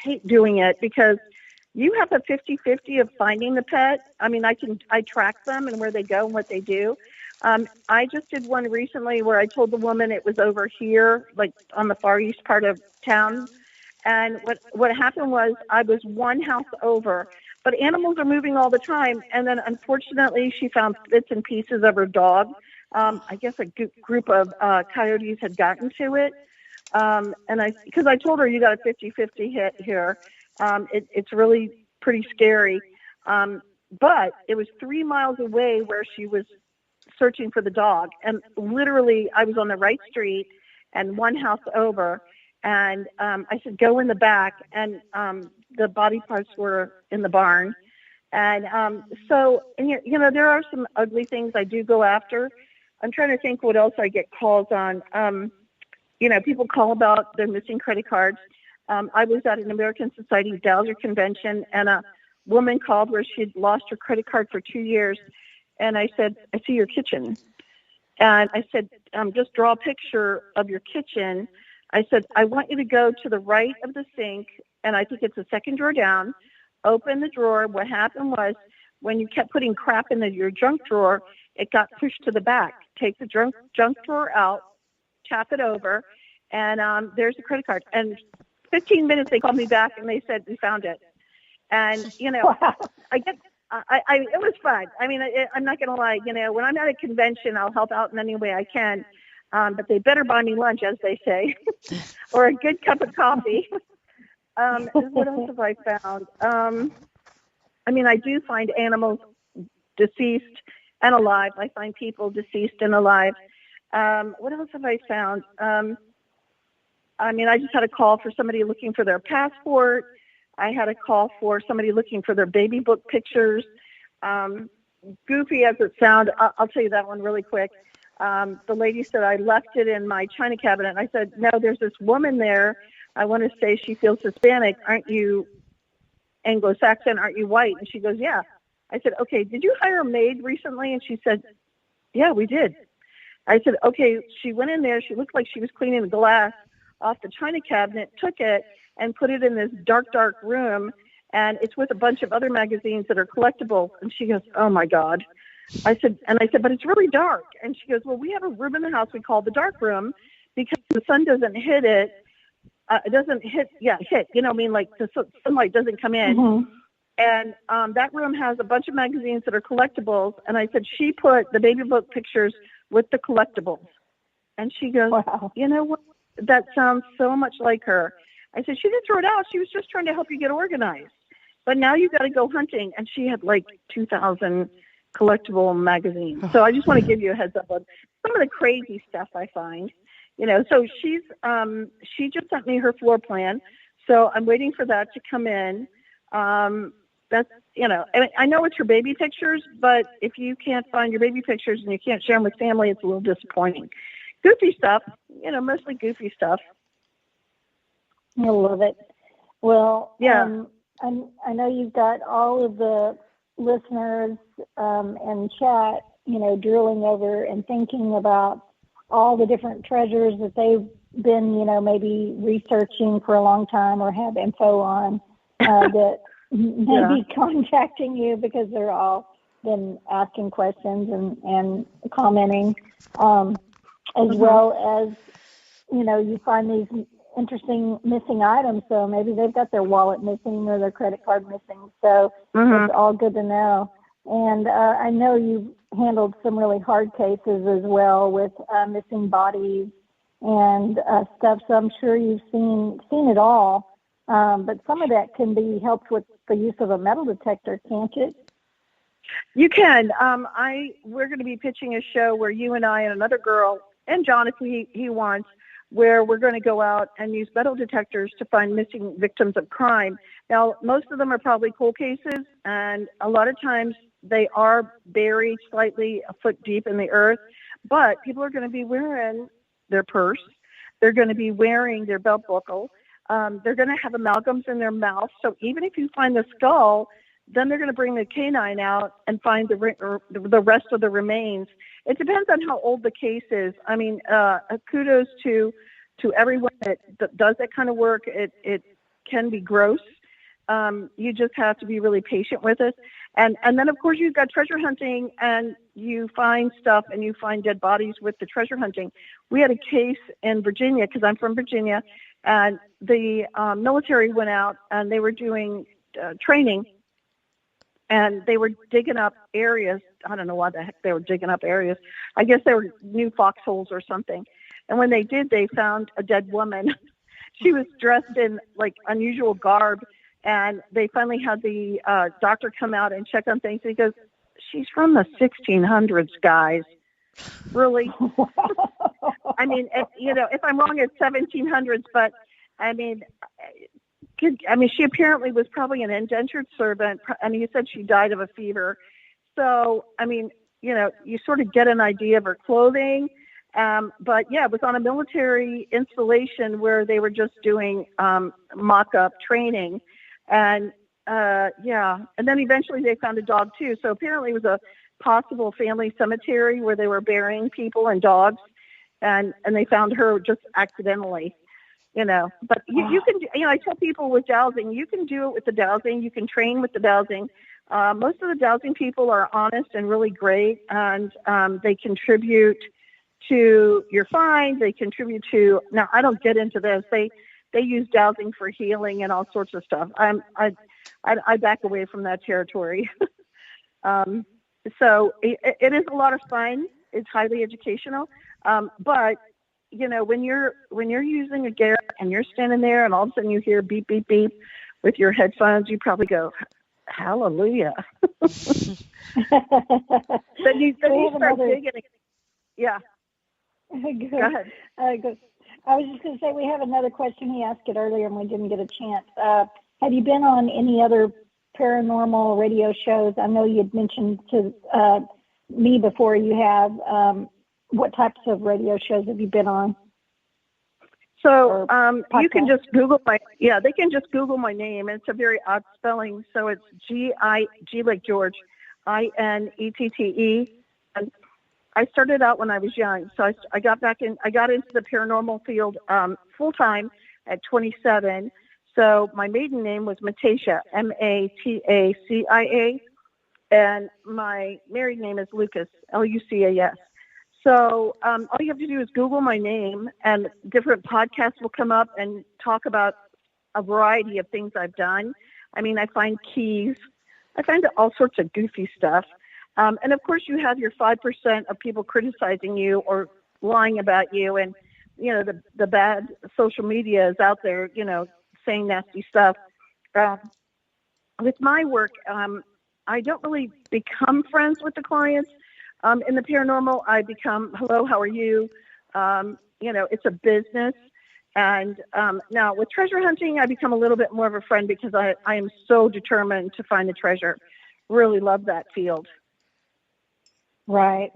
hate doing it because you have a 50-50 of finding the pet. I mean, I track them and where they go and what they do. I just did one recently where I told the woman it was over here, like on the far east part of town. And what happened was I was one house over, but animals are moving all the time. And then unfortunately, she found bits and pieces of her dog. I guess a group of coyotes had gotten to it. Because I told her you got a 50-50 hit here. It's really pretty scary. But it was 3 miles away where she was searching for the dog. And literally I was on the right street and one house over. And I said, go in the back. And the body parts were in the barn. And there are some ugly things I do go after. I'm trying to think what else I get calls on. People call about their missing credit cards. I was at an American Society Dowser convention, and a woman called where she'd lost her credit card for 2 years. And I said, I see your kitchen. And I said, just draw a picture of your kitchen. I said, I want you to go to the right of the sink, and I think it's the second drawer down. Open the drawer. What happened was when you kept putting crap in your junk drawer, it got pushed to the back. Take the junk drawer out, tap it over, and there's the credit card. And 15 minutes, they called me back, and they said, we found it. And, wow. It was fun. I mean, I'm not going to lie. When I'm at a convention, I'll help out in any way I can. But they better buy me lunch, as they say, or a good cup of coffee. What else have I found? I do find animals deceased and alive. I find people deceased and alive. What else have I found? I just had a call for somebody looking for their passport. I had a call for somebody looking for their baby book pictures. Goofy as it sounds, I'll tell you that one really quick. The lady said, I left it in my china cabinet. And I said, no, there's this woman there. I want to say she feels Hispanic. Aren't you Anglo-Saxon? Aren't you white? And she goes, yeah. I said, okay, did you hire a maid recently? And she said, yeah, we did. I said, okay. She went in there. She looked like she was cleaning the glass off the china cabinet, took it and put it in this dark room. And it's with a bunch of other magazines that are collectible. And she goes, oh my God. I said, but it's really dark. And she goes, well, we have a room in the house we call the dark room because the sun doesn't hit it. It doesn't hit. Like the sunlight doesn't come in. Mm-hmm. And that room has a bunch of magazines that are collectibles. And I said, she put the baby book pictures with the collectibles. And she goes, wow. You know what? That sounds so much like her. I said, she didn't throw it out. She was just trying to help you get organized. But now you got to go hunting. And she had like 2,000 collectible magazines. So I just want to give you a heads up on some of the crazy stuff I find. So she just sent me her floor plan. So I'm waiting for that to come in. That's, I know it's her baby pictures, but if you can't find your baby pictures and you can't share them with family, it's a little disappointing. Goofy stuff, mostly goofy stuff. I love it. Well, yeah. I know you've got all of the listeners and chat, drilling over and thinking about all the different treasures that they've been, maybe researching for a long time or have info on that may be contacting you because they're all been asking questions and commenting, as well as, you find these interesting missing items. So maybe they've got their wallet missing or their credit card missing. So it's all good to know. And I know you handled some really hard cases as well with missing bodies and stuff. So I'm sure you've seen it all. But some of that can be helped with the use of a metal detector, can't it? You can. We're going to be pitching a show where you and I and another girl, and John, if he wants, where we're going to go out and use metal detectors to find missing victims of crime. Now, most of them are probably cold cases, and a lot of times they are buried slightly a foot deep in the earth, but people are going to be wearing their purse. They're going to be wearing their belt buckle. They're going to have amalgams in their mouth. So even if you find the skull, then they're going to bring the canine out and find the rest of the remains. It depends on how old the case is. I mean, kudos to everyone that does that kind of work. It can be gross. You just have to be really patient with it. And then, of course, you've got treasure hunting, and you find stuff, and you find dead bodies with the treasure hunting. We had a case in Virginia, because I'm from Virginia, and the military went out, and they were doing training, and they were digging up areas. I don't know why the heck they were digging up areas. I guess they were new foxholes or something. And when they did, they found a dead woman. She was dressed in, like, unusual garb. And they finally had the doctor come out and check on things. He goes, she's from the 1600s, guys. Really? I mean, if I'm wrong, it's 1700s. But, I mean, she apparently was probably an indentured servant. I mean, he said she died of a fever. So, I mean, you sort of get an idea of her clothing. But, yeah, it was on a military installation where they were just doing mock-up training. And, and then eventually they found a dog too. So apparently it was a possible family cemetery where they were burying people and dogs, and they found her just accidentally, but you can, I tell people with dowsing, you can do it with the dowsing. You can train with the dowsing. Most of the dowsing people are honest and really great, and they contribute to your find. They contribute to, now I don't get into this. They use dowsing for healing and all sorts of stuff. I back away from that territory. So it is a lot of fun. It's highly educational. But when you're using a gear and you're standing there and all of a sudden you hear beep, beep, beep with your headphones, you probably go, hallelujah. Then you start digging. Yeah. Good. Go ahead. Good. I was just going to say, we have another question. He asked it earlier and we didn't get a chance. Have you been on any other paranormal radio shows? I know you'd mentioned to me before you have. What types of radio shows have you been on? So you can just Google they can just Google my name. It's a very odd spelling. So it's G like George, INETTE. And I started out when I was young. So I got into the paranormal field full time at 27. So my maiden name was Matacia, Matacia, and my married name is Lucas, Lucas. So all you have to do is Google my name, and different podcasts will come up and talk about a variety of things I've done. I mean, I find keys. I find all sorts of goofy stuff. And, of course, you have your 5% of people criticizing you or lying about you. And, the bad social media is out there, saying nasty stuff. With my work, I don't really become friends with the clients. In the paranormal, I become, hello, how are you? It's a business. And now with treasure hunting, I become a little bit more of a friend because I am so determined to find the treasure. Really love that field. Right.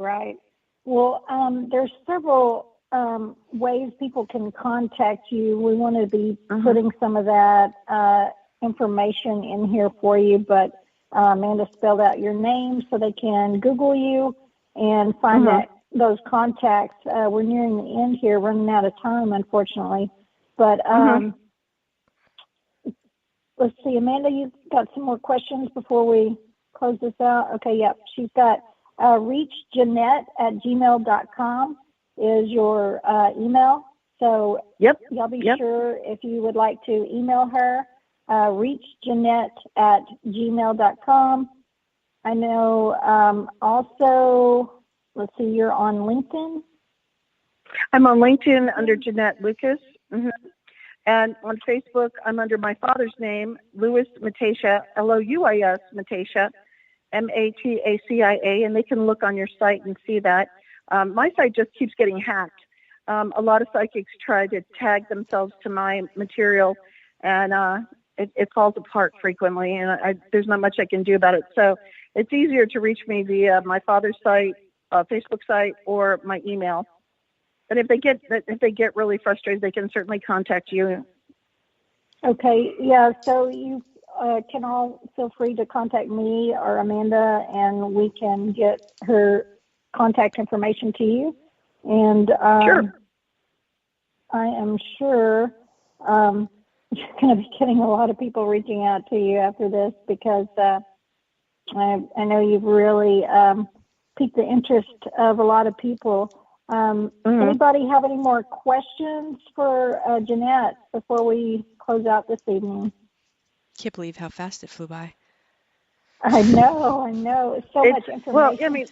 Well, there's several ways people can contact you. We want to be putting some of that information in here for you, but Amanda spelled out your name so they can Google you and find those contacts. We're nearing the end here, running out of time, unfortunately. But let's see, Amanda, you've got some more questions before we close this out? Okay, yep. She's got reachginette@gmail.com is your email. So y'all be sure if you would like to email her, reachginette@gmail.com. I know also, let's see, you're on LinkedIn? I'm on LinkedIn under Ginette Lucas. And on Facebook, I'm under my father's name, Louis Matacia, Louis Matacia, Matacia, and they can look on your site and see that. My site just keeps getting hacked. A lot of psychics try to tag themselves to my material, and it falls apart frequently, and there's not much I can do about it. So it's easier to reach me via my father's site, Facebook site, or my email. But if they get really frustrated, they can certainly contact you. Okay, yeah. So you can all feel free to contact me or Amanda, and we can get her contact information to you. And sure. I am sure you're going to be getting a lot of people reaching out to you after this because I know you've really piqued the interest of a lot of people. Anybody have any more questions for Ginette before we close out this evening? Can't believe how fast it flew by. I know. It's so much information. Well, I mean,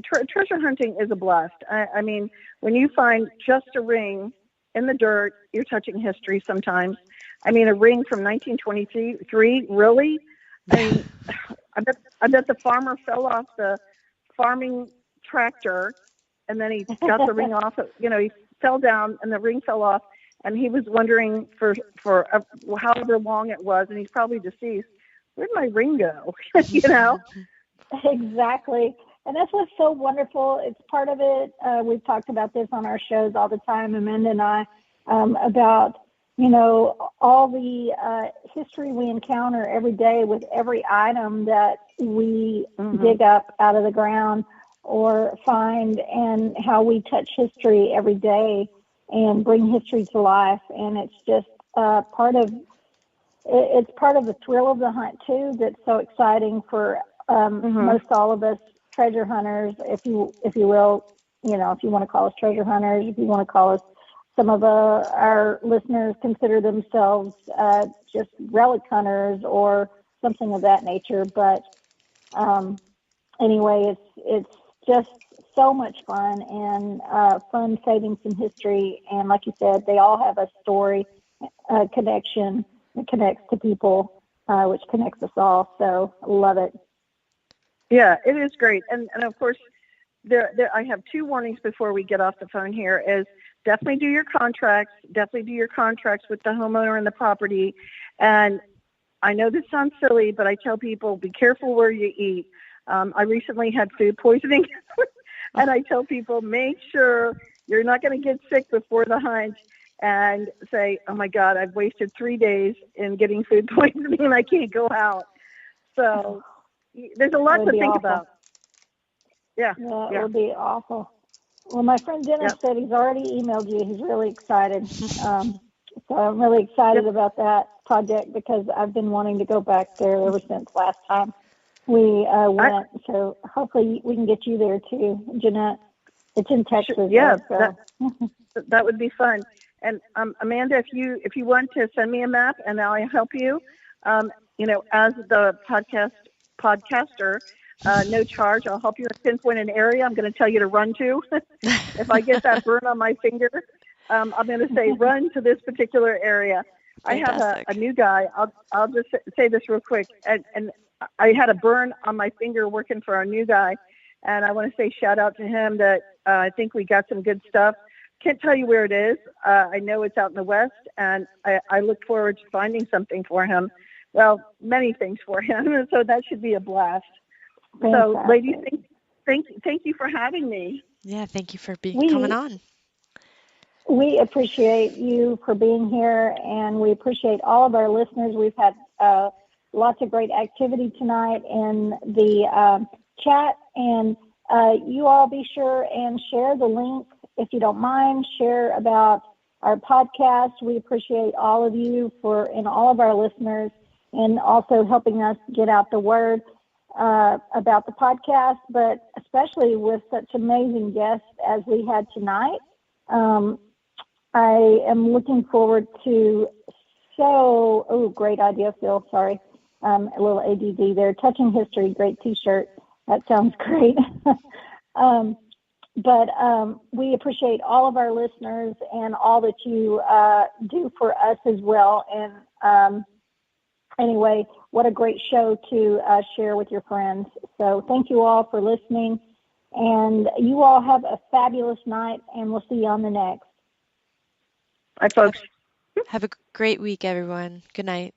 treasure hunting is a blast. I mean, when you find just a ring in the dirt, you're touching history sometimes. I mean, a ring from 1923, really? I mean, I bet the farmer fell off the farming tractor, and then he got the ring off. He fell down, and the ring fell off, and he was wondering for however long it was, and he's probably deceased. Where'd my ring go? Exactly. And that's what's so wonderful. It's part of it. We've talked about this on our shows all the time, Amanda and I, about, all the history we encounter every day with every item that we dig up out of the ground or find, and how we touch history every day and bring history to life. And it's just part of the thrill of the hunt too. That's so exciting for most all of us treasure hunters, if you will, if you want to call us treasure hunters, if you want to call us, some of our listeners consider themselves just relic hunters or something of that nature. But anyway, it's just so much fun and fun saving some history. And like you said, they all have a story, a connection that connects to people, which connects us all. So I love it. Yeah, it is great. And of course, I have two warnings before we get off the phone here is definitely do your contracts. Definitely do your contracts with the homeowner and the property. And I know this sounds silly, but I tell people, be careful where you eat. I recently had food poisoning, and I tell people, make sure you're not going to get sick before the hunt and say, oh, my God, I've wasted 3 days in getting food poisoning and I can't go out. So there's a lot to think about. Yeah, it would be awful. Well, my friend Dennis said he's already emailed you. He's really excited. So I'm really excited about that project because I've been wanting to go back there ever since last time we went. So hopefully we can get you there too, Ginette. It's in Texas. Yeah, so. that would be fun. And Amanda, if you want to send me a map and I'll help you, as the podcaster, no charge. I'll help you pinpoint an area I'm going to tell you to run to. If I get that burn on my finger, I'm going to say run to this particular area. Fantastic. I have a new guy. I'll just say this real quick. And I had a burn on my finger working for our new guy. And I want to say shout out to him that I think we got some good stuff. Can't tell you where it is. I know it's out in the West, and I look forward to finding something for him. Well, many things for him, so that should be a blast. Fantastic. So, ladies, thank you for having me. Yeah, thank you for coming on. We appreciate you for being here, and we appreciate all of our listeners. We've had lots of great activity tonight in the chat, and you all be sure and share the link if you don't mind. Share about our podcast. We appreciate all of you and all of our listeners, and also helping us get out the word about the podcast, but especially with such amazing guests as we had tonight. I am looking forward to great idea, Phil. Sorry. A little ADD there. Touching History, great T-shirt. That sounds great. But we appreciate all of our listeners and all that you do for us as well. And anyway, what a great show to share with your friends. So thank you all for listening. And you all have a fabulous night, and we'll see you on the next. Bye, folks. Have a great week, everyone. Good night.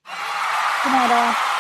Good night, all.